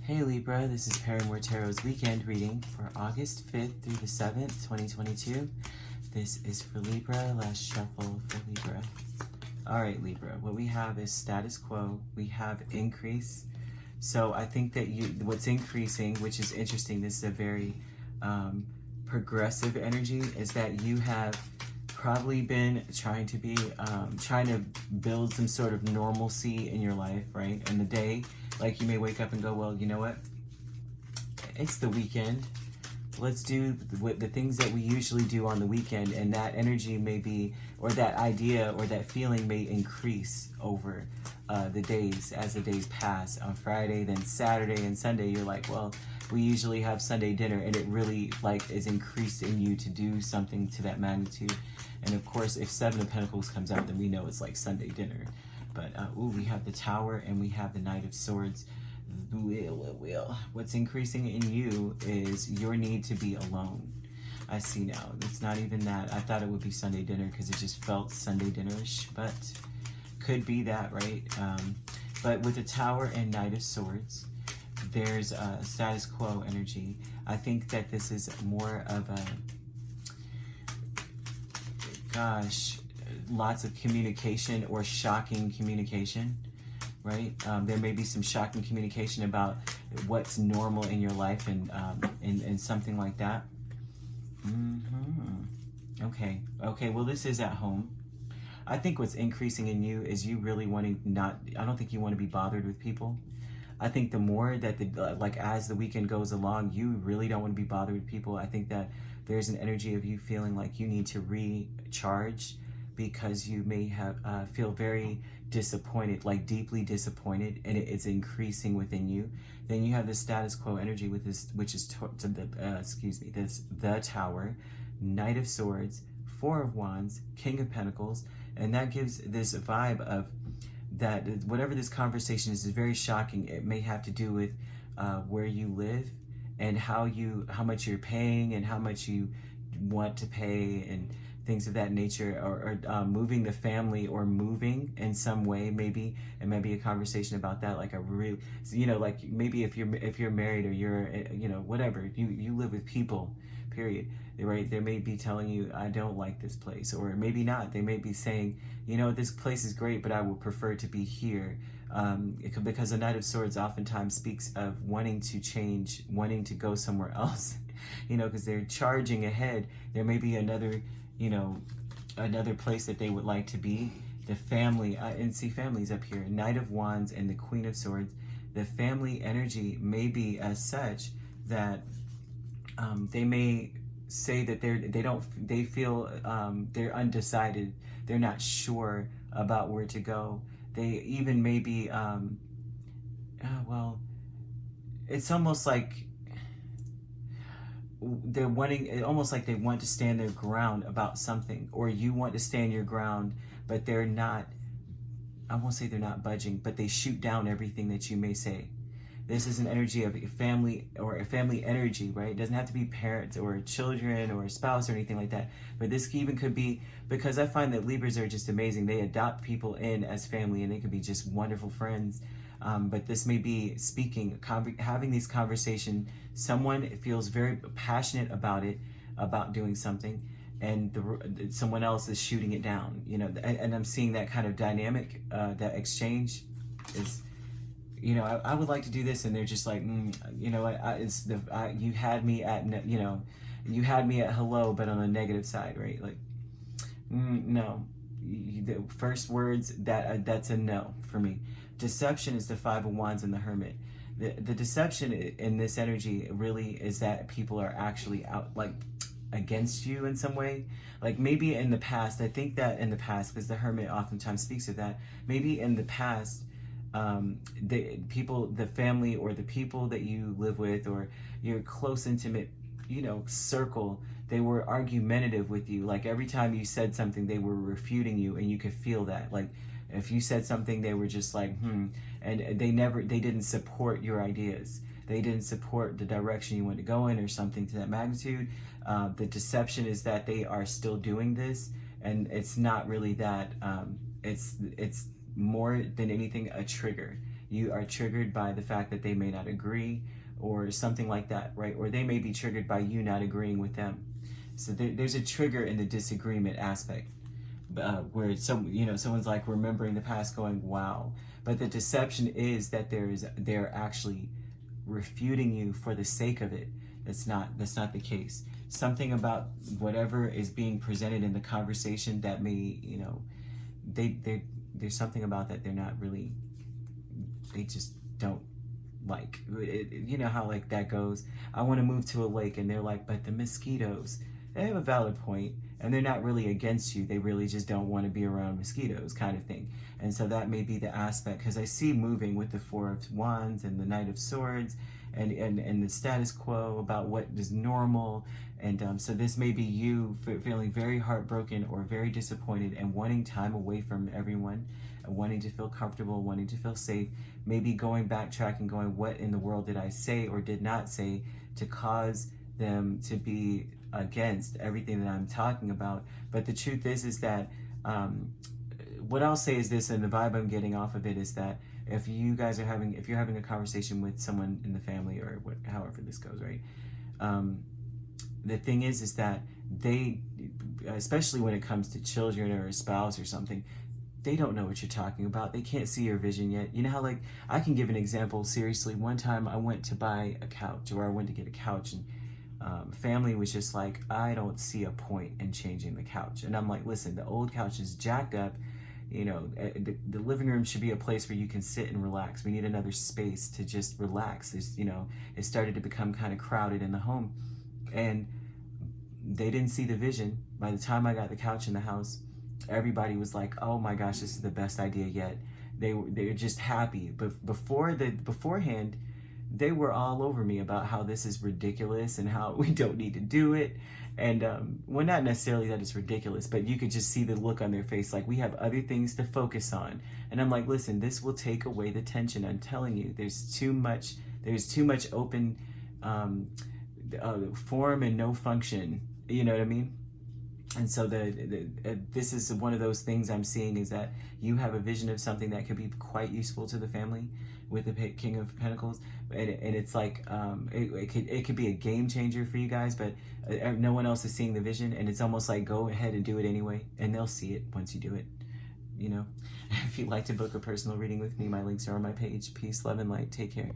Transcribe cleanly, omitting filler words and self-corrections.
Hey Libra, this is Perrymore Tarot's weekend reading for August 5th through the 7th, 2022. This is for Libra, last shuffle for Libra. All right, Libra, what we have is status quo. We have increase. So I think that what's increasing, which is interesting, this is a very progressive energy, is that you have probably been trying to build some sort of normalcy in your life, right? And the day, like, you may wake up and go, well, you know what? It's the weekend. Let's do the things that we usually do on the weekend, and that energy may be, or that idea or that feeling may increase over the days as the days pass. On Friday, then Saturday and Sunday, you're like, well, we usually have Sunday dinner, and it really is increased in you to do something to that magnitude. And of course, if Seven of Pentacles comes out, then we know it's like Sunday dinner. But we have the Tower and we have the Knight of Swords. What's increasing in you is your need to be alone. I see now. It's not even that. I thought it would be Sunday dinner because it just felt Sunday dinner-ish, but could be that, right? But with the Tower and Knight of Swords, there's a status quo energy. I think that this is more of a, lots of communication or shocking communication, right? There may be some shocking communication about what's normal in your life and something like that. Okay, well, this is at home. I think what's increasing in you is you really wanting I don't think you want to be bothered with people. I think the more that as the weekend goes along, you really don't want to be bothered with people. I think that there's an energy of you feeling like you need to recharge because you may have feel very disappointed, like deeply disappointed, and it's increasing within you. Then you have the status quo energy with this, which is the Tower, Knight of Swords, Four of Wands, King of Pentacles, and that gives this vibe of that whatever this conversation is very shocking. It may have to do with where you live and how much you're paying and how much you want to pay and things of that nature, or moving the family or moving in some way. Maybe it might be a conversation about that, like a real, like maybe if you're married or you're, whatever, you live with people, period, right? They may be telling you, I don't like this place, or maybe not. They may be saying, this place is great, but I would prefer to be here. Because the Knight of Swords oftentimes speaks of wanting to change, wanting to go somewhere else, because they're charging ahead. There may be another place that they would like to be. The family, and see families up here, Knight of Wands and the Queen of Swords. The family energy may be as such that they may say that they feel they're undecided. They're not sure about where to go. They even may be, it's almost like they're almost like they want to stand their ground about something, or you want to stand your ground, but they're not, I won't say they're not budging, but they shoot down everything that you may say. This is an energy of a family, or a family energy, right? It doesn't have to be parents or children or a spouse or anything like that. But this even could be, because I find that Libras are just amazing. They adopt people in as family, and they could be just wonderful friends. But this may be speaking, having these conversations. Someone feels very passionate about it, about doing something, and someone else is shooting it down. And I'm seeing that kind of dynamic, that exchange is. I would like to do this, and they're just like, you had me at, you had me at hello, but on the negative side, right? Like, no. The first words, that's a no for me. Deception is the Five of Wands and the Hermit. The deception in this energy really is that people are actually out, like, against you in some way. Like, maybe in the past, I think that in the past, because the Hermit oftentimes speaks of that, maybe in the past, the family or the people that you live with or your close intimate circle, they were argumentative with you. Like, every time you said something, they were refuting you, and you could feel that. Like, if you said something, they were just like, and they didn't support your ideas. They didn't support the direction you want to go in, or something to that magnitude. The deception is that they are still doing this, and it's not really that. It's more than anything a trigger. You are triggered by the fact that they may not agree or something like that, right? Or they may be triggered by you not agreeing with them. So there's a trigger in the disagreement aspect, where someone's like remembering the past, going, "Wow," but the deception is that they're actually refuting you for the sake of it. That's not the case. Something about whatever is being presented in the conversation that may, there's something about that they're not really, they just don't like. You know how like that goes. I want to move to a lake, and they're like, "But the mosquitoes." They have a valid point, and they're not really against you. They really just don't want to be around mosquitoes, kind of thing. And so that may be the aspect, because I see moving with the Four of Wands and the Knight of Swords, and the status quo about what is normal. And so this may be you feeling very heartbroken or very disappointed and wanting time away from everyone, and wanting to feel comfortable, wanting to feel safe, maybe going backtrack and going, what in the world did I say or did not say to cause them to be against everything that I'm talking about. But the truth is that what I'll say is this, and the vibe I'm getting off of it is that if you're having a conversation with someone in the family, or however this goes, right? The thing is that they, especially when it comes to children or a spouse or something, they don't know what you're talking about. They can't see your vision yet. You know how, like, I can give an example seriously. One time I went to buy a couch, or I went to get a couch, and family was just like, "I don't see a point in changing the couch." And I'm like, "Listen, the old couch is jacked up. The living room should be a place where you can sit and relax. We need another space to just relax." It started to become kind of crowded in the home, and they didn't see the vision. By the time I got the couch in the house, everybody was like, "Oh my gosh, this is the best idea yet." They were just happy. But beforehand, they were all over me about how this is ridiculous and how we don't need to do it. And well, not necessarily that it's ridiculous, but you could just see the look on their face, like, we have other things to focus on. And I'm like, listen, this will take away the tension. I'm telling you, there's too much open form and no function. You know what I mean? And so this is one of those things I'm seeing, is that you have a vision of something that could be quite useful to the family with the King of Pentacles, and it's like it could be a game changer for you guys, but no one else is seeing the vision, and it's almost like, go ahead and do it anyway, and they'll see it once you do it. If you'd like to book a personal reading with me, my links are on my page. Peace, love, and light. Take care.